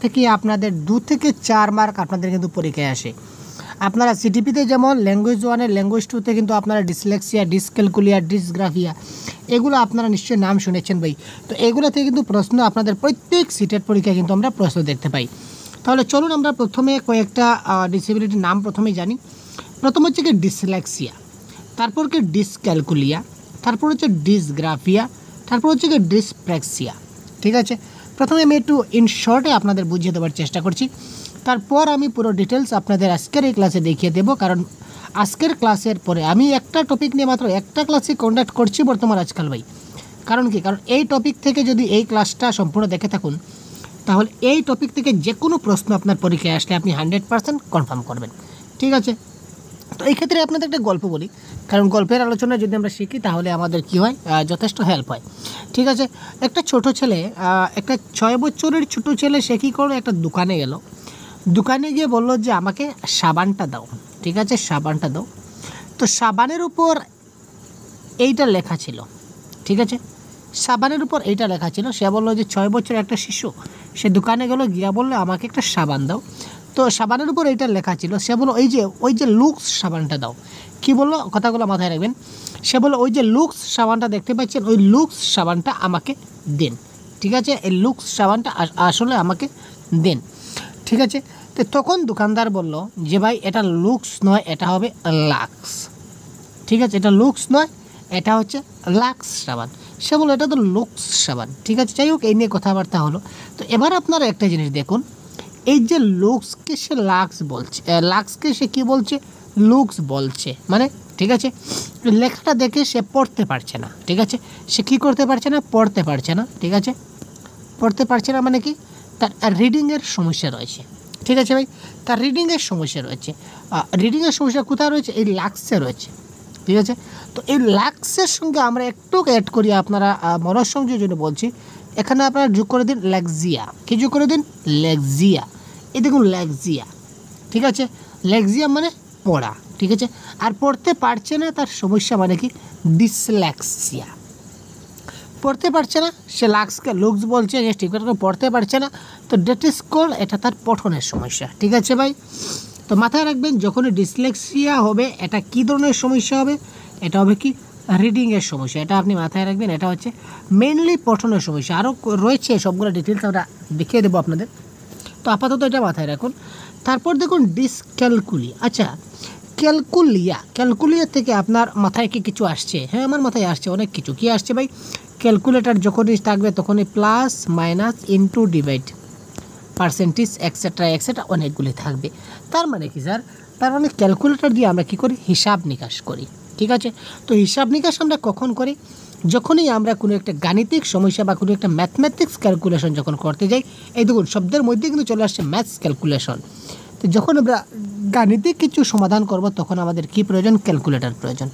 থেকে আপনাদের 2 থেকে 4 মার্ক আপনাদের কিন্তু পরীক্ষায় আসে। আপনারা সিটিপিতে যেমন ল্যাঙ্গুয়েজ 1 ল্যাঙ্গুয়েজ 2তে কিন্তু আপনারা ডিসলেক্সিয়া, ডিসক্যালকুলিয়া, ডিসগ্রাফিয়া এগুলো আপনারা নিশ্চয়ই নাম শুনেছেন ভাই। তো এগুলো থেকে কিন্তু প্রশ্ন আপনাদের প্রত্যেক সিটের পরীক্ষায় কিন্তু আমরা প্রশ্ন দেখতে পাই। তাহলে চলুন আমরা প্রথমে কয়েকটা ডিসেবিলিটির নাম প্রথমেই জানি। প্রথম হচ্ছে কি ডিসলেক্সিয়া, তারপর কি ডিসক্যালকুলিয়া, তারপর হচ্ছে ডিসগ্রাফিয়া, তারপর হচ্ছে কি ডিসপ্রেক্সিয়া। ঠিক আছে, প্রথমে আমি একটু ইন শর্টে আপনাদের বুঝিয়ে দেওয়ার চেষ্টা করছি, তারপর আমি পুরো ডিটেলস আপনাদের আজকের এই ক্লাসে দেখিয়ে দেবো। কারণ আজকের ক্লাসের পরে আমি একটা টপিক নিয়ে মাত্র একটা ক্লাসে কন্ডাক্ট করছি বর্তমান আজকাল ভাই। কারণ কি, কারণ এই টপিক থেকে যদি এই ক্লাসটা সম্পূর্ণ দেখে থাকুন তাহলে এই টপিক থেকে যে কোনো প্রশ্ন আপনার পরীক্ষায় আসলে আপনি 100% কনফার্ম করবেন। ঠিক আছে, তো এই ক্ষেত্রে আপনাদের একটা গল্প বলি, কারণ গল্পের আলোচনা যদি আমরা শিখি তাহলে আমাদের কি হয়, যথেষ্ট হেল্প হয়। ঠিক আছে, একটা ছোট ছেলে, একটা 6 বছরের ছোটো ছেলে, সে কী করলো, একটা দোকানে গেল। দোকানে গিয়ে বললো যে আমাকে সাবানটা দাও। ঠিক আছে, সাবানটা দাও। তো সাবানের উপর এইটা লেখা ছিল। ঠিক আছে, সাবানের উপর এইটা লেখা ছিল। সে বললো যে 6 বছরের একটা শিশু, সে দোকানে গেল, গিয়া বললো আমাকে একটা সাবান দাও। তো সাবানের উপর এইটা লেখা ছিল। সে বললো ওই যে লুক্স সাবানটা দাও। কি বললো, কথাগুলো মাথায় রাখবেন। সে বললো ওই যে লুক্স সাবানটা দেখতে পাচ্ছেন, ওই লুক্স সাবানটা আমাকে দেন। ঠিক আছে, এই লুক্স সাবানটা আসলে আমাকে দেন। ঠিক আছে, তো তখন দোকানদার বলল যে ভাই এটা লুক্স নয়, এটা হবে লাক্স। ঠিক আছে, এটা লুক্স নয়, এটা হচ্ছে লাক্স সাবান। সে বললো এটা তো লুক্স সাবান। ঠিক আছে, যাই হোক, এই নিয়ে কথাবার্তা হলো। তো এবার আপনারা একটা জিনিস দেখুন, এই যে লুক্সকে সে লাক্স বলছে, লাক্সকে সে কী বলছে, লুক্স বলছে। মানে ঠিক আছে, লেখাটা দেখে সে পড়তে পারছে না। ঠিক আছে, সে কী করতে পারছে না, পড়তে পারছে না। ঠিক আছে, পড়তে পারছে না মানে কি, তার রিডিংয়ের সমস্যা রয়েছে। ঠিক আছে ভাই, তার রিডিংয়ের সমস্যা রয়েছে। রিডিংয়ের সমস্যা কোথায় রয়েছে, এই লাক্সে রয়েছে। ঠিক আছে, তো এই লাক্সের সঙ্গে আমরা একটু অ্যাড করি, আপনারা মনঃসংযোগের জন্য বলছি, এখানে আপনারা যোগ করে দিন লেক্সিয়া। কি যোগ করে দিন, লেক্সিয়া। এই দেখুন লেক্সিয়া। ঠিক আছে, লেক্সিয়া মানে পড়া। ঠিক আছে, আর পড়তে পারছে না, তার সমস্যা মানে কি, ডিসলেক্সিয়া। পড়তে পারছে না, সে লাক্সকে লুক্স বলছে, সে ঠিক করে পড়তে পারছে না, তো ডেট ইজ কল, এটা তার পঠনের সমস্যা। ঠিক আছে ভাই, তো মাথায় রাখবেন যখনই ডিসলেক্সিয়া হবে এটা কী ধরনের সমস্যা হবে, এটা হবে কি, রিডিংয়ের সমস্যা। এটা আপনি মাথায় রাখবেন, এটা হচ্ছে মেনলি পঠনের সমস্যা। আরও রয়েছে, সবগুলো ডিটেলস আমরা দেখিয়ে দেবো আপনাদের, তো আপাতত এটা মাথায় রাখুন। তারপর দেখুন ডিসক্যালকুলি। আচ্ছা, ক্যালকুলিয়া থেকে আপনার মাথায় কি কিছু আসছে? হ্যাঁ, আমার মাথায় আসছে অনেক কিছু। কি আসছে ভাই, ক্যালকুলেটার যখনই থাকবে তখনই plus minus into divide percentage etcetera etcetera অনেকগুলি থাকবে। তার মানে কি স্যার, তার মানে ক্যালকুলেটর দিয়ে আমরা কী করি, হিসাব নিকাশ করি। ঠিক আছে, তো হিসাব নিকাশ আমরা কখন করি, যখনই আমরা কোনো একটা গাণিতিক সমস্যা বা কোনো একটা ম্যাথমেটিক্স ক্যালকুলেশন যখন করতে যাই। এই দেখুন শব্দের মধ্যে কিন্তু চলে আসছে ম্যাথস ক্যালকুলেশন। তো যখন আমরা গাণিতিক কিছু সমাধান করব তখন আমাদের কি প্রয়োজন, ক্যালকুলেটর প্রয়োজন।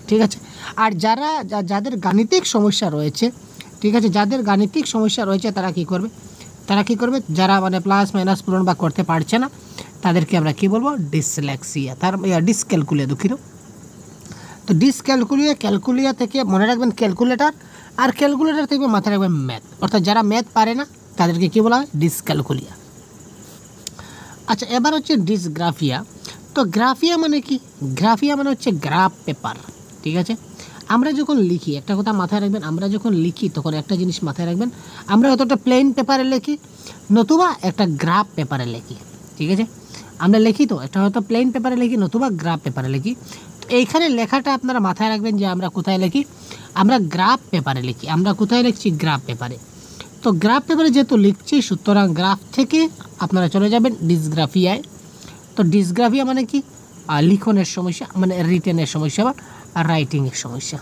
ঠিক আছে, আর যাদের গাণিতিক সমস্যা রয়েছে, ঠিক আছে, যাদের গাণিতিক সমস্যা রয়েছে তারা কি করবে, যারা মানে প্লাস মাইনাস পূরণ বা করতে পারছে না তাদেরকে আমরা কি বলবো, ডিসলেক্সিয়া। তার ডিসক্যালকুলিয়া, দুঃখিত। তো ক্যালকুলিয়া থেকে মনে রাখবেন ক্যালকুলেটর, আর ক্যালকুলেটর থেকে মাথায় রাখবেন ম্যাথ। অর্থাৎ যারা ম্যাথ পারে না তাদেরকে কী বলা হয়, ডিসক্যালকুলিয়া। আচ্ছা, এবার হচ্ছে ডিসগ্রাফিয়া। তো গ্রাফিয়া মানে কি, গ্রাফিয়া মানে হচ্ছে গ্রাফ পেপার। ঠিক আছে, আমরা যখন লিখি, একটা কথা মাথায় রাখবেন, আমরা যখন লিখি তখন একটা জিনিস মাথায় রাখবেন, আমরা হয়তো প্লেন পেপারে লিখি নতুবা একটা গ্রাফ পেপারে লিখি। ঠিক আছে, আমরা লিখি তো একটা হয়তো প্লেন পেপারে লিখি নতুবা গ্রাফ পেপারে লিখি। তো এইখানে লেখাটা আপনারা মাথায় রাখবেন যে আমরা কোথায় লিখি, আমরা গ্রাফ পেপারে লিখি। আমরা কোথায় লিখছি, গ্রাফ পেপারে। তো গ্রাফ পেপারে যেহেতু লিখছি, সুতরাং গ্রাফ থেকে আপনারা চলে যাবেন ডিসগ্রাফিয়ায়। তো ডিসগ্রাফিয়া মানে কি, লিখনের সমস্যা, মানে রিটেনের সমস্যা বা রাইটিংয়ের সমস্যা।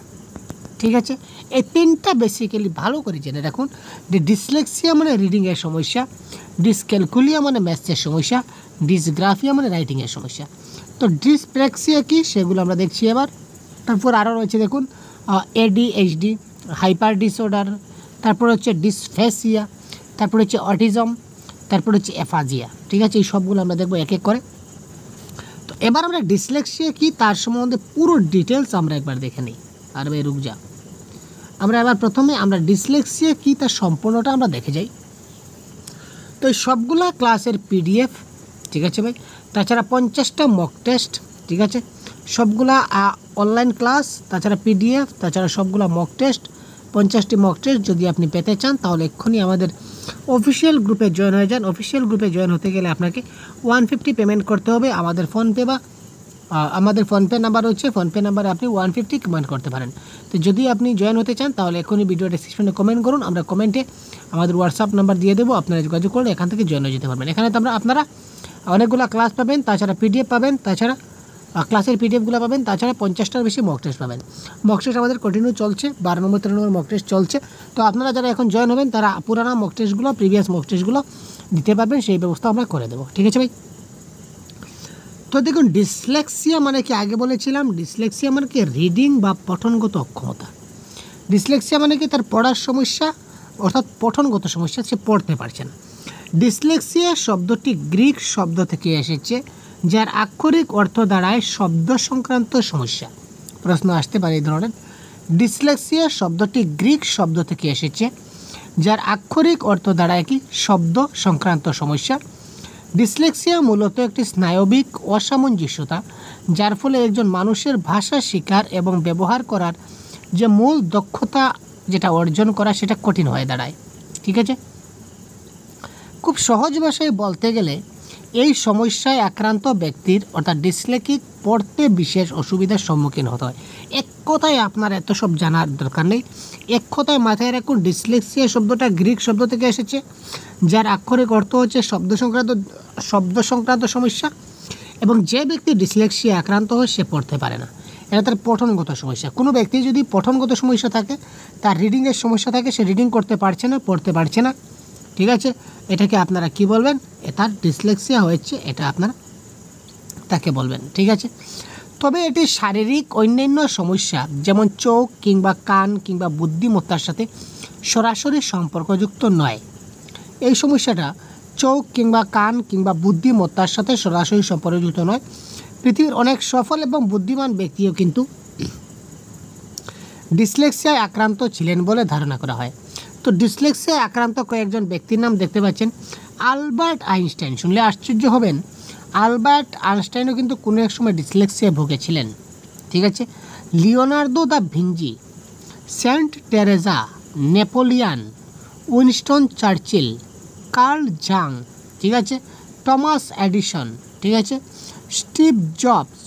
ঠিক আছে, এই তিনটা বেসিক্যালি ভালো করে জেনে রাখুন যে ডিসলেক্সিয়া মানে রিডিংয়ের সমস্যা, ডিসক্যালকুলিয়া মানে ম্যাথসের সমস্যা, ডিসগ্রাফিয়া মানে রাইটিংয়ের সমস্যা। তো ডিসপ্রেক্সিয়া কি, সেগুলো আমরা দেখছি এবার। তারপর আরও রয়েছে দেখুন ADHD, হাইপার ডিসঅর্ডার, তারপর হচ্ছে ডিসফেসিয়া, তারপর হচ্ছে অটিজম, তারপর হচ্ছে অ্যাফাজিয়া। ঠিক আছে, এই সবগুলো আমরা দেখবো এক এক করে। তো এবার আমরা ডিসলেক্সিয়া কি তার সম্বন্ধে পুরো ডিটেলস আমরা একবার দেখে নিই। আর ভাই রুক যা, আমরা এবার প্রথমে আমরা ডিসলেক্সিয়া কি তার সম্পূর্ণটা আমরা দেখে যাই। তো এই সবগুলা ক্লাসের পিডিএফ, ঠিক আছে ভাই, তাছাড়া 50টা মক টেস্ট, ঠিক আছে, সবগুলা অনলাইন ক্লাস, তাছাড়া পিডিএফ, তাছাড়া সবগুলা মক টেস্ট, 50টি মক টেস্ট যদি আপনি পেতে চান তাহলে এক্ষুনি আমাদের অফিসিয়াল গ্রুপে জয়েন হয়ে যান। অফিসিয়াল গ্রুপে জয়েন হতে গেলে আপনাকে 150 পেমেন্ট করতে হবে। আমাদের ফোনপে বা আমাদের ফোনপে নাম্বার হচ্ছে, ফোনপে নাম্বারে আপনি 150 কমেন্ট করতে পারেন। তো যদি আপনি জয়েন হতে চান তাহলে এখনই ভিডিও ডেসক্রিপশনে কমেন্ট করুন, আমরা কমেন্টে আমাদের হোয়াটসঅ্যাপ নাম্বার দিয়ে দেবো, আপনারা যোগাযোগ করলে এখান থেকে জয়েন হয়ে যেতে পারবেন। এখানে তো আপনারা অনেকগুলো ক্লাস পাবেন, তাছাড়া পিডিএফ পাবেন, তাছাড়া ক্লাসের পিডিএফগুলো পাবেন, তাছাড়া 50টার বেশি মক টেস্ট পাবেন। মক টেস্ট আমাদের কন্টিনিউ চলছে, 12 নম্বর 13 নম্বর মক টেস্ট চলছে। তো আপনারা যারা এখন জয়েন হবেন তারা পুরানো মক টেস্টগুলো, প্রিভিয়াস মক টেস্টগুলো দিতে পারবেন, সেই ব্যবস্থা আমরা করে দেবো, ঠিক আছে ভাই। তো দেখুন, ডিসলেক্সিয়া মানে কি, আগে বলেছিলাম ডিসলেক্সিয়া মানে কি রিডিং বা পঠনগত অক্ষমতা। ডিসলেক্সিয়া মানে কি তার পড়ার সমস্যা, অর্থাৎ পঠনগত সমস্যা, সে পড়তে পারছে না। ডিসলেক্সিয়া শব্দটি গ্রিক শব্দ থেকে এসেছে, যার আক্ষরিক অর্থ দাঁড়ায় শব্দ সংক্রান্ত সমস্যা। প্রশ্ন আসতে পারে এই ধরনের। ডিসলেক্সিয়া শব্দটি গ্রিক শব্দ থেকে এসেছে, যার আক্ষরিক অর্থ দাঁড়ায় কি শব্দ সংক্রান্ত সমস্যা। ডিসলেক্সিয়া মূলত একটি স্নায়বিক অসামঞ্জস্যতা, যার ফলে একজন মানুষের ভাষা শিকার এবং ব্যবহার করার যে মূল দক্ষতা যেটা অর্জন করা সেটা কঠিন হয়ে দাঁড়ায়, ঠিক আছে। খুব সহজ ভাষায় বলতে গেলে এই সমস্যায় আক্রান্ত ব্যক্তির অর্থাৎ ডিসলেক্সিক পড়তে বিশেষ অসুবিধার সম্মুখীন হতে হয়। এক কথায় আপনার এত সব জানার দরকার নেই, এক কথায় মাথায় রাখুন, ডিসলেক্সিয়া শব্দটা গ্রিক শব্দ থেকে এসেছে, যার আক্ষরিক অর্থ হচ্ছে শব্দ সংক্রান্ত সমস্যা, এবং যে ব্যক্তি ডিসলেক্সিয়া আক্রান্ত হয় সে পড়তে পারে না, এটা তার পঠনগত সমস্যা। কোনো ব্যক্তি যদি পঠনগত সমস্যা থাকে, তার রিডিংয়ের সমস্যা থাকে, সে রিডিং করতে পারছে না, পড়তে পারছে না, ঠিক আছে, এটাকে আপনারা কি বলবেন, তার ডিসলেক্সিয়া হয়েছে, এটা আপনারা তাকে বলবেন, ঠিক আছে। তবে এটি শারীরিক অন্যান্য সমস্যা যেমন চোখ কিংবা কান কিংবা বুদ্ধিমত্তার সাথে সরাসরি সম্পর্কযুক্ত নয়। এই সমস্যাটা চোখ কিংবা কান কিংবা বুদ্ধিমত্তার সাথে সরাসরি সম্পর্কযুক্ত নয়। পৃথিবীর অনেক সফল এবং বুদ্ধিমান ব্যক্তিও কিন্তু ডিসলেক্সিয়ায় আক্রান্ত ছিলেন বলে ধারণা করা হয়। তো ডিসলেক্সিয়ায় আক্রান্ত কয়েকজন ব্যক্তির নাম দেখতে পাচ্ছেন। আলবার্ট আইনস্টাইন, শুনলে আশ্চর্য হবেন, আলবার্ট আইনস্টাইনও কিন্তু কোনো এক সময় ডিসলেক্সিয়ায় ভুগেছিলেন, ঠিক আছে। Leonardo da Vinci, Saint Teresa, Napoleon, Winston Churchill, Carl Jung, ঠিক আছে, টমাস এডিসন, ঠিক আছে, স্টিভ জবস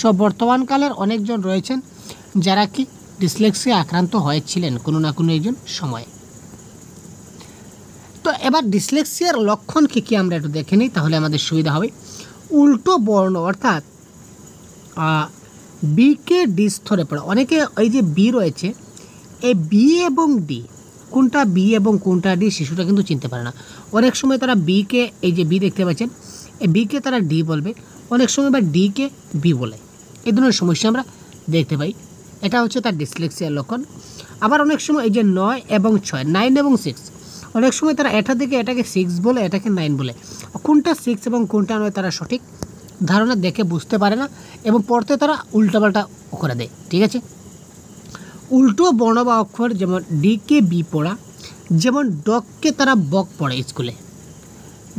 সব বর্তমানকালের অনেকজন রয়েছেন যারা কি ডিসলেক্সিয়া আক্রান্ত হয়েছিলেন কোনো না কোনো একজন সময়ে। তো এবার ডিসলেক্সিয়ার লক্ষণ কী কী আমরা একটু দেখে নিই, তাহলে আমাদের সুবিধা হবে। উল্টো বর্ণ অর্থাৎ বিকে ডি স্তরে পড়া, অনেকে এই যে বি রয়েছে, এই বি এবং ডি কোনটা বি এবং কোনটা ডি শিশুরা কিন্তু চিনতে পারে না। অনেক সময় তারা বিকে, এই যে বি দেখতে পাচ্ছেন, এই বিকে তারা ডি বলবে, অনেক সময় বা ডিকে বি বলে, এই ধরনের সমস্যা আমরা দেখতে পাই। এটা হচ্ছে তার ডিসলেক্সিয়ার লক্ষণ। আবার অনেক সময় এই যে 9 এবং 6, 9 এবং 6, অনেক সময় তারা এটা থেকে এটাকে 6 বলে, এটাকে 9 বলে, কোনটা 6 এবং কোনটা 9 তারা সঠিক ধারণা দেখে বুঝতে পারে না এবং পড়তে তারা উল্টাপাল্টা করে দেয়, ঠিক আছে। উল্টো বর্ণ বা অক্ষর যেমন ডিকে বি পড়া, যেমন ডগকে তারা বক পড়ে স্কুলে,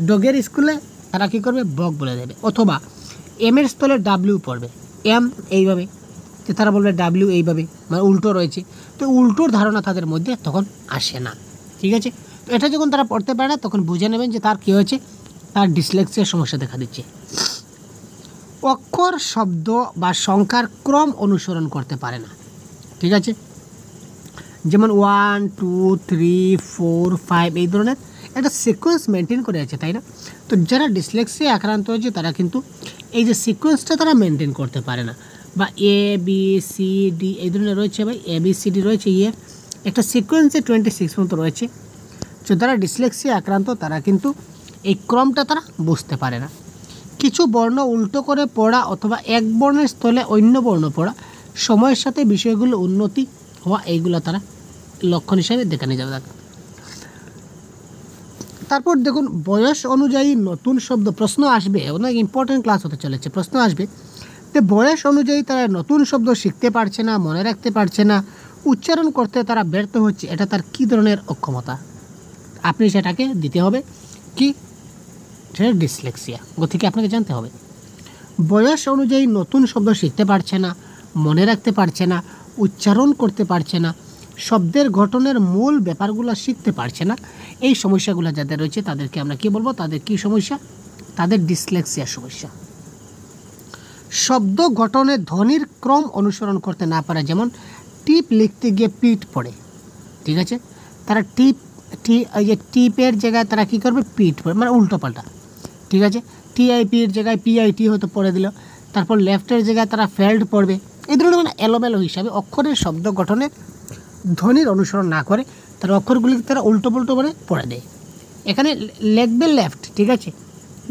ডগের স্কুলে তারা কী করবে, বক বলে দেবে, অথবা এমের স্থলে ডাব্লিউ পড়বে, এম এইভাবে, যে তারা বলবে ডাব্লিউ এইভাবে, মানে উল্টো রয়েছে। তো উল্টোর ধারণা তাদের মধ্যে তখন আসে না, ঠিক আছে। তো এটা যখন তারা পড়তে পারে না তখন বুঝে নেবেন যে তার কী হয়েছে, তার ডিসলেক্সিয়ার সমস্যা দেখা দিচ্ছে। অক্ষর, শব্দ বা সংখ্যার ক্রম অনুসরণ করতে পারে না, ঠিক আছে, যেমন 1 2 3 4 5 এই ধরনের একটা সিকোয়েন্স মেনটেন করে আছে, তাই না। তো যারা ডিসলেক্সিয়া আক্রান্ত হয়েছে তারা কিন্তু এই যে সিকোয়েন্সটা তারা মেনটেন করতে পারে না, বা এ বি সি ডি এই ধরনের রয়েছে, ভাই এ বি সি ডি রয়েছে, একটা সিকোয়েন্সে 26 মতো রয়েছে। তো যারা ডিসলেক্সিয়া আক্রান্ত তারা কিন্তু এই ক্রমটা তারা বুঝতে পারে না। কিছু বর্ণ উল্টো করে পড়া অথবা এক বর্ণের স্থলে অন্য বর্ণ পড়া, সময়ের সাথে বিষয়গুলো উন্নতি হওয়া, এইগুলো তারা লক্ষণ হিসাবে দেখে নিয়ে যাবে। তারপর দেখুন, বয়স অনুযায়ী নতুন শব্দ, প্রশ্ন আসবে, অনেক ইম্পর্টেন্ট ক্লাস হতে চলেছে, প্রশ্ন আসবে যে বয়স অনুযায়ী তারা নতুন শব্দ শিখতে পারছে না, মনে রাখতে পারছে না, উচ্চারণ করতে তারা ব্যর্থ হচ্ছে, এটা তার কী ধরনের অক্ষমতা, আপনি সেটাকে দিতে হবে কি, সেটা ডিসলেক্সিয়া। গতিকে আপনাকে জানতে হবে। বয়স অনুযায়ী নতুন শব্দ শিখতে পারছে না, মনে রাখতে পারছে না, উচ্চারণ করতে পারছে না, শব্দের গঠনের মূল ব্যাপারগুলো শিখতে পারছে না, এই সমস্যাগুলো যাদের রয়েছে তাদেরকে আমরা কি বলবো? তাদের কি সমস্যা? তাদের ডিসলেক্সিয়া সমস্যা। শব্দ গঠনে ধ্বনির ক্রম অনুসরণ করতে না পারে, যেমন টিপ লিখতে গিয়ে পিট পড়ে, ঠিক আছে? তারা এই যে টিপের জায়গায় তারা কী করবে? পিট পড়ে, মানে উল্টো পাল্টা, ঠিক আছে? টিআইপির জায়গায় পিআইটি হয়তো পড়ে দিল, তারপর লেফটের জায়গায় তারা ফেল্ড পড়বে। এই ধরনের মানে এলোমেলো হিসাবে অক্ষরের শব্দ গঠনের ধ্বনির অনুসরণ না করে তারা অক্ষরগুলিকে তারা উল্টো পুল্টো করে পড়ে দেয়। এখানে লিখবে লেফট, ঠিক আছে,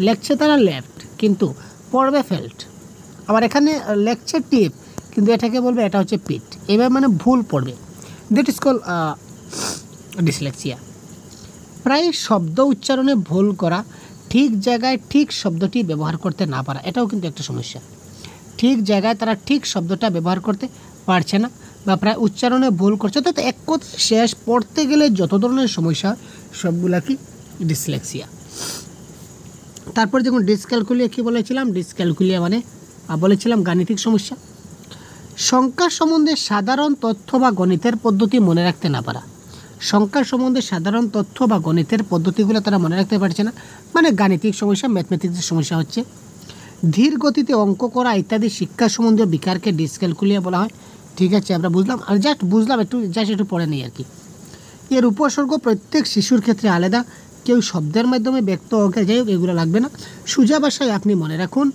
লেখছে তারা লেফট কিন্তু পড়বে ফেল্ড। আবার এখানে লেখছে টিপ কিন্তু এটাকে বলবে এটা হচ্ছে পিট, এবার মানে ভুল পড়বে। That is call dyslexia. প্রায় শব্দ উচ্চারণে ভুল করা, ঠিক জায়গায় ঠিক শব্দটি ব্যবহার করতে না পারা, এটাও কিন্তু একটা সমস্যা। ঠিক জায়গায় তারা ঠিক শব্দটা ব্যবহার করতে পারছে না বা প্রায় উচ্চারণে ভুল করছে। তো এক কথা শেষ, পড়তে গেলে যত ধরনের সমস্যা সবগুলা কি ডিসলেক্সিয়া। তারপর যখন ডিসক্যালকুলিয়া কী বলেছিলাম? ডিসক্যালকুলিয়া মানে বলেছিলাম গাণিতিক সমস্যা। সংখ্যা সম্বন্ধে সাধারণ তথ্য বা গণিতের পদ্ধতি মনে রাখতে না পারা। সংখ্যা সম্বন্ধে সাধারণ তথ্য বা গণিতের পদ্ধতিগুলো তারা মনে রাখতে পারছে না, মানে গাণিতিক সমস্যা, ম্যাথমেটিক্সের সমস্যা হচ্ছে। ধীর গতিতে অঙ্ক করা ইত্যাদি শিক্ষা সম্বন্ধীয় বিকারকে ডিসক্যালকুলিয়া বলা হয়, ঠিক আছে? আমরা বুঝলাম, আর বুঝলাম একটু পড়ে নেই আর কি। এর উপসর্গ প্রত্যেক শিশুর ক্ষেত্রে আলাদা, কেউ শব্দের মাধ্যমে ব্যক্ত ওকে, যাই হোক এগুলো লাগবে না। সোজা ভাষায় আপনি মনে রাখুন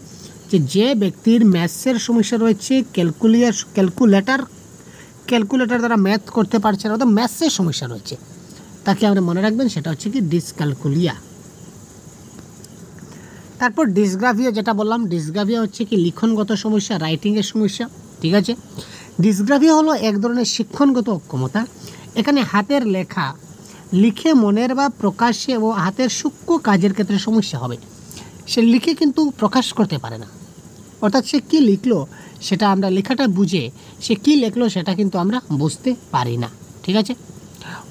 যে ব্যক্তির ম্যাথসের সমস্যা রয়েছে, ক্যালকুলেটর দ্বারা ম্যাথ করতে পারছে না, অর্থাৎ ম্যাথসের সমস্যা রয়েছে, তাকে আমরা মনে রাখবেন সেটা হচ্ছে কি ডিসক্যালকুলিয়া। তারপর ডিসগ্রাফিয়া, যেটা বললাম, ডিসগ্রাফিয়া হচ্ছে কি লিখনগত সমস্যা, রাইটিংয়ের সমস্যা, ঠিক আছে? ডিসগ্রাফিয়া হলো এক ধরনের শিক্ষণগত অক্ষমতা। এখানে হাতের লেখা লিখে মনের বা প্রকাশে ও হাতের সূক্ষ্ম কাজের ক্ষেত্রে সমস্যা হবে। সে লিখে কিন্তু প্রকাশ করতে পারে না, অর্থাৎ সে কী লিখলো সেটা আমরা লেখাটা বুঝে সে কী লিখলো সেটা কিন্তু আমরা বুঝতে পারি না, ঠিক আছে?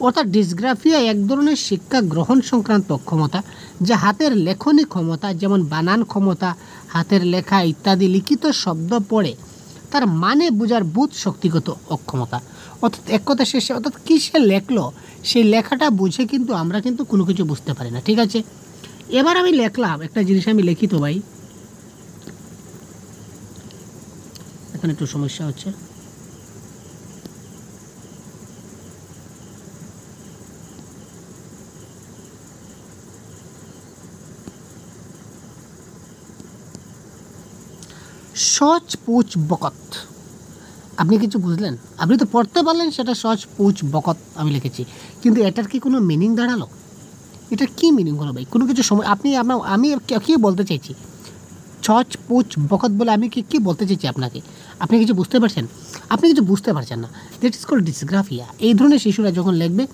অর্থাৎ ডিসগ্রাফিয়া এক ধরনের শিক্ষা গ্রহণ সংক্রান্ত অক্ষমতা, যা হাতের লেখনী ক্ষমতা, যেমন বানান ক্ষমতা, হাতের লেখা ইত্যাদি লিখিত শব্দ পড়ে তার মানে বোঝার বোধ শক্তিগত অক্ষমতা। অর্থাৎ এক কথা শেষে, অর্থাৎ কী সে লেখলো সেই লেখাটা বুঝে কিন্তু আমরা কিন্তু কোনো কিছু বুঝতে পারি না, ঠিক আছে? এবার আমি লিখলাম একটা জিনিস, আমি লিখিত ভাই, এখানে একটু সমস্যা হচ্ছে। সচ পুচ বকত, আপনি কিছু বুঝলেন? আপনি তো পড়তে পারলেন সেটা সচ পুচ বকত আমি লিখেছি, কিন্তু এটার কি কোনো মিনিং দাঁড়ালো? এটা কি মিনিং হলো ভাই? কোনো কিছু সময় আমি কী বলতে চাইছি? ছচ পুচ বকত বলে আমি কি বলতে চাইছি আপনাকে? আপনি কিছু বুঝতে পারছেন? আপনি কিছু বুঝতে পারছেন না, দ্যাট ইজ কল ডিসগ্রাফিয়া। এই ধরনের শিশুরা যখন লিখবে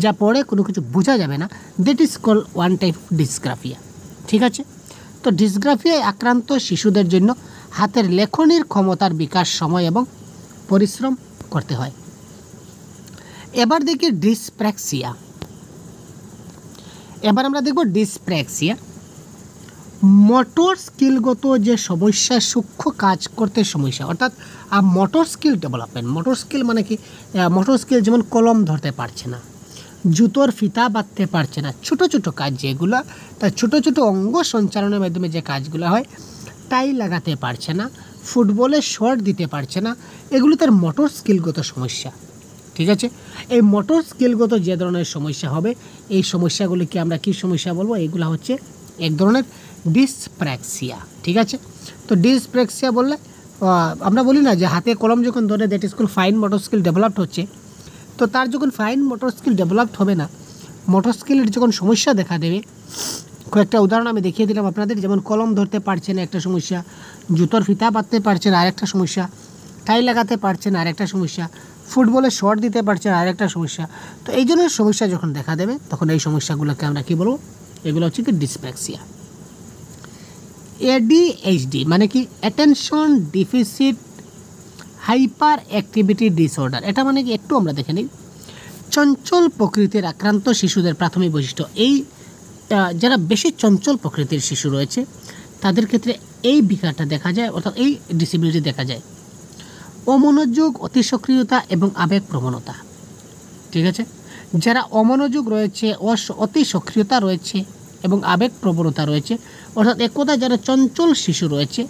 যা পড়ে কোনো কিছু বোঝা যাবে না, that is call one type dysgraphia, ঠিক আছে? তো ডিসগ্রাফিয়ায় আক্রান্ত শিশুদের জন্য হাতের লেখনীর ক্ষমতার বিকাশ সময় এবং পরিশ্রম করতে হয়। এবার দেখি ডিসপ্র্যাক্সিয়া। এবার আমরা দেখব ডিসপ্র্যাক্সিয়া। মোটর স্কিলগত যে সমস্যা, সূক্ষ্ম কাজ করতে সমস্যা, অর্থাৎ motor skill development. Motor skill মানে কি? মোটর স্কিল যেমন কলম ধরতে পারছে না, জুতোর ফিতা বাঁধতে পারছে না, ছোট ছোট কাজ যেগুলো, তার ছোট ছোট অঙ্গ সঞ্চালনের মাধ্যমে যে কাজগুলো হয়, টাই লাগাতে পারছে না, ফুটবলে শট দিতে পারছে না, এগুলো তার মোটর স্কিলগত সমস্যা, ঠিক আছে? এই মোটর স্কিলগত যে ধরনের সমস্যা হবে, এই সমস্যাগুলিকে আমরা কী সমস্যা বলবো? এগুলো হচ্ছে এক ধরনের ডিসপ্র্যাক্সিয়া, ঠিক আছে? তো ডিসপ্র্যাক্সিয়া বললে আমরা বলি না যে হাতে কলম যখন ধরে, that is call fine motor skill developed হচ্ছে। তো তার যখন ফাইন মোটর স্কিল ডেভেলপড হবে না, মোটর স্কিলের যখন সমস্যা দেখা দেবে, কয়েকটা উদাহরণ আমি দেখিয়ে দিলাম আপনাদের, যেমন কলম ধরতে পারছে না একটা সমস্যা, জুতোর ফিতা বাঁধতে পারছে না আরেকটা সমস্যা, টাই লাগাতে পারছে না আরেকটা সমস্যা, ফুটবলে শট দিতে পারছে না আরেকটা সমস্যা। তো এই জন্য সমস্যা যখন দেখা দেবে তখন এই সমস্যাগুলোকে আমরা কী বলবো? এগুলো হচ্ছে কি ডিসপ্র্যাক্সিয়া। ADHD মানে কি? Attention deficit hyper activity disorder. এটা মানে কি একটু আমরা দেখে নিই। চঞ্চল প্রকৃতির আক্রান্ত শিশুদের প্রাথমিক বৈশিষ্ট্য। এই যারা বেশি চঞ্চল প্রকৃতির শিশু রয়েছে তাদের ক্ষেত্রে এই বিকারটা দেখা যায়, অর্থাৎ এই ডিসেবিলিটি দেখা যায়। অমনোযোগ, অতি সক্রিয়তা এবং আবেগ প্রবণতা। ঠিক আছে, যারা অমনোযোগ রয়েছে, অতি সক্রিয়তা রয়েছে এবং আবেগ প্রবণতা রয়েছে, অর্থাৎ এক কথায় যারা চঞ্চল শিশু রয়েছে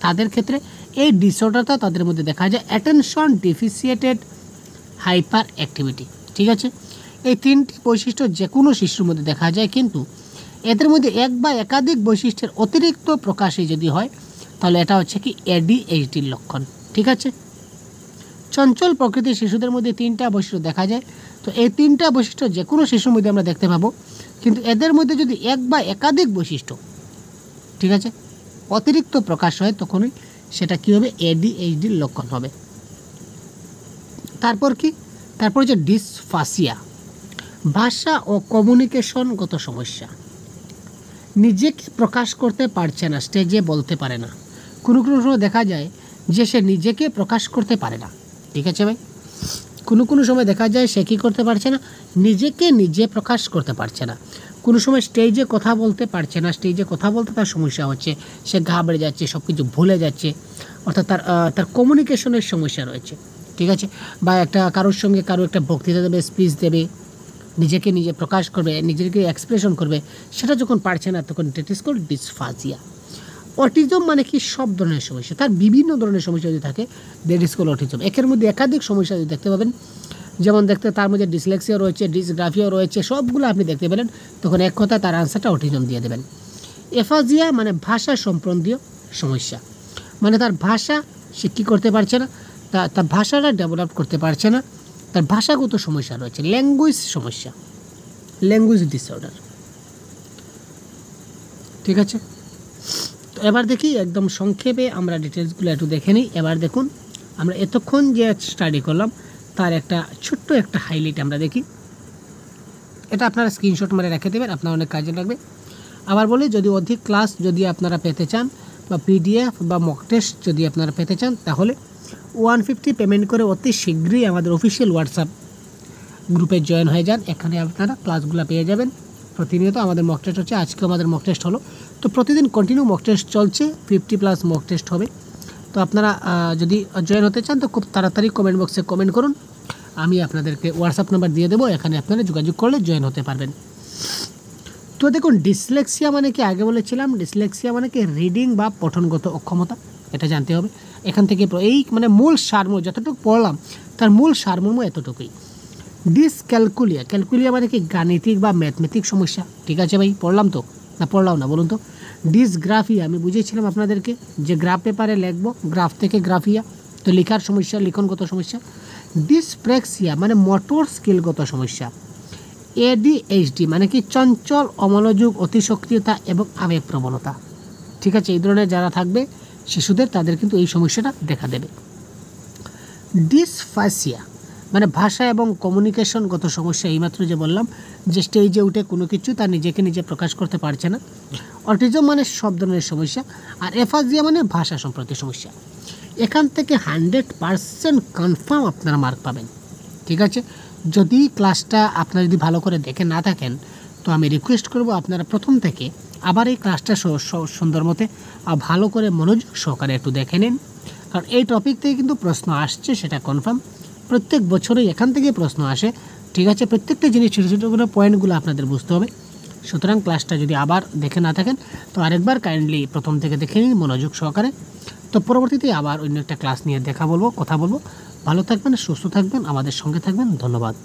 তাদের ক্ষেত্রে এই ডিসঅর্ডারটা তাদের মধ্যে দেখা যায়। Attention deficit hyper activity. ঠিক আছে, এই তিনটি বৈশিষ্ট্য যে কোনো শিশুর মধ্যে দেখা যায়, কিন্তু এদের মধ্যে এক বা একাধিক বৈশিষ্ট্যের অতিরিক্ত প্রকাশই যদি হয় তাহলে এটা হচ্ছে কি ADHDর লক্ষণ। ঠিক আছে, চঞ্চল প্রকৃতির শিশুদের মধ্যে তিনটা বৈশিষ্ট্য দেখা যায়। তো এই তিনটা বৈশিষ্ট্য যে কোনো শিশুর মধ্যে আমরা দেখতে পাবো, কিন্তু এদের মধ্যে যদি এক বা একাধিক বৈশিষ্ট্য, ঠিক আছে, অতিরিক্ত প্রকাশ হয় তখনই সেটা কী হবে, ADHDর লক্ষণ হবে। তারপর কি, তারপর যে ডিসফাসিয়া, ভাষা ও কমিউনিকেশনগত সমস্যা। নিজেকে প্রকাশ করতে পারছে না, স্টেজে বলতে পারে না। কোনো কোনো সময় দেখা যায় যে সে নিজেকে প্রকাশ করতে পারে না। ঠিক আছে ভাই, কোনো সময় দেখা যায় সে কী করতে পারছে না, নিজেকে নিজে প্রকাশ করতে পারছে না। কোনো সময় স্টেজে কথা বলতে পারছে না, স্টেজে কথা বলতে তার সমস্যা হচ্ছে, সে ঘাবড়ে যাচ্ছে, সব কিছু ভুলে যাচ্ছে, অর্থাৎ তার কমিউনিকেশনের সমস্যা রয়েছে। ঠিক আছে, বা কারোর সঙ্গে কারো একটা বক্তৃতা দেবে, স্পিচ দেবে, নিজেকে নিজে প্রকাশ করবে, নিজেকে এক্সপ্রেশন করবে, সেটা যখন পারছে না তখন ইট ইজ কল্ড ডিসফাজিয়া। অটিজম মানে কি, সব ধরনের সমস্যা, তার বিভিন্ন ধরনের সমস্যা যদি থাকে দ্যাট ইজ কল্ড অটিজম। একের মধ্যে একাধিক সমস্যা যদি দেখতে পাবেন, যেমন তার মধ্যে ডিসলেক্সিয়া রয়েছে, ডিসগ্রাফিয়া রয়েছে, সবগুলো আপনি দেখতে পেলেন, তখন এক কথা তার আনসারটা অটিজম দিয়ে দেবেন। এফাজিয়া মানে ভাষা সম্বন্ধীয় সমস্যা, মানে তার ভাষা সে কী করতে পারছে না, তার ভাষাটা ডেভেলপ করতে পারছে না, তার ভাষাগত সমস্যা রয়েছে, ল্যাঙ্গুয়েজ সমস্যা, ল্যাঙ্গুয়েজ ডিসঅর্ডার। ঠিক আছে, তো এবার দেখি একদম সংক্ষেপে আমরা ডিটেলসগুলো একটু দেখে নিই। এবার দেখুন, আমরা এতক্ষণ যে স্টাডি করলাম তার একটা ছোট্ট একটা হাইলাইট আমরা দেখি। এটা আপনারা স্ক্রিনশট মেরে রেখে দেবেন, আপনার অনেক কাজে লাগবে। আবার বলি, যদি অধিক ক্লাস যদি আপনারা পেতে চান বা PDF বা মক টেস্ট যদি আপনারা পেতে চান, তাহলে 150 পেমেন্ট করে অতি শীঘ্রই আমাদের অফিসিয়াল হোয়াটসঅ্যাপ গ্রুপে জয়েন হয়ে যান। এখানে আপনারা ক্লাসগুলো পেয়ে যাবেন। প্রতিনিয়ত আমাদের মক টেস্ট হচ্ছে, আজকেও আমাদের মক টেস্ট হলো, তো প্রতিদিন কন্টিনিউ মক টেস্ট চলছে, 50+ মক টেস্ট হবে। তো আপনারা যদি জয়েন হতে চান তো খুব তাড়াতাড়ি কমেন্ট বক্সে কমেন্ট করুন, আমি আপনাদেরকে হোয়াটসঅ্যাপ নাম্বার দিয়ে দেবো, এখানে আপনারা যোগাযোগ করলে জয়েন হতে পারবেন। তো দেখুন, ডিসলেক্সিয়া মানে কি, আগে বলেছিলাম ডিসলেক্সিয়া মানে কি রিডিং বা পঠনগত অক্ষমতা, এটা জানতে হবে। এখান থেকে এই মানে মূল সারমর্ম যতটুকু পড়লাম তার মূল সারমর্ম এতটুকুই। ডিসক্যালকুলিয়া, ক্যালকুলিয়া মানে কি গাণিতিক বা ম্যাথমেটিক সমস্যা। ঠিক আছে ভাই, পড়লাম তো না পড়লাম না বলুন তো। ডিসগ্রাফিয়া আমি বুঝিয়েছিলাম আপনাদেরকে যে গ্রাফ পেপারে লিখবো, গ্রাফ থেকে গ্রাফিয়া, তো লেখার সমস্যা, লিখনগত সমস্যা। ডিসপ্রেক্সিয়া মানে মোটর স্কিলগত সমস্যা। ADHD মানে কি চঞ্চল, অমনোযোগ, অতি সক্রিয়তা এবং আবেগ প্রবণতা। ঠিক আছে, এই ধরনের যারা থাকবে শিশুদের, তাদের কিন্তু এই সমস্যাটা দেখা দেবে। ডিসফাসিয়া মানে ভাষা এবং কমিউনিকেশনগত সমস্যা, এইমাত্র যে বললাম যে স্টেজে উঠে কোনো কিছু তার নিজেকে নিজে প্রকাশ করতে পারছে না। অটিজম মানে সব ধরনের সমস্যা, আর এফাজিয়া মানে ভাষা সম্পর্কে সমস্যা। এখান থেকে 100% কনফার্ম আপনারা মার্ক পাবেন। ঠিক আছে, যদি ক্লাসটা আপনারা যদি ভালো করে দেখে না থাকেন তো আমি রিকোয়েস্ট করব আপনারা প্রথম থেকে আবার এই ক্লাসটা সুন্দর মতে ভালো করে মনোযোগ সহকারে একটু দেখে নিন, কারণ এই টপিক থেকে কিন্তু প্রশ্ন আসছে, সেটা কনফার্ম। প্রত্যেক বছরই এখান থেকে প্রশ্ন আসে। ঠিক আছে, প্রত্যেকটা জিনিস ছোটো ছোটো করে পয়েন্টগুলো আপনাদের বুঝতে হবে। সুতরাং ক্লাসটা যদি আবার দেখে না থাকেন তো আরেকবার কাইন্ডলি প্রথম থেকে দেখে নিন মনোযোগ সহকারে। তো পরবর্তীতে আবার অন্য একটা ক্লাস নিয়ে কথা বলবো। ভালো থাকবেন, সুস্থ থাকবেন, আমাদের সঙ্গে থাকবেন। ধন্যবাদ।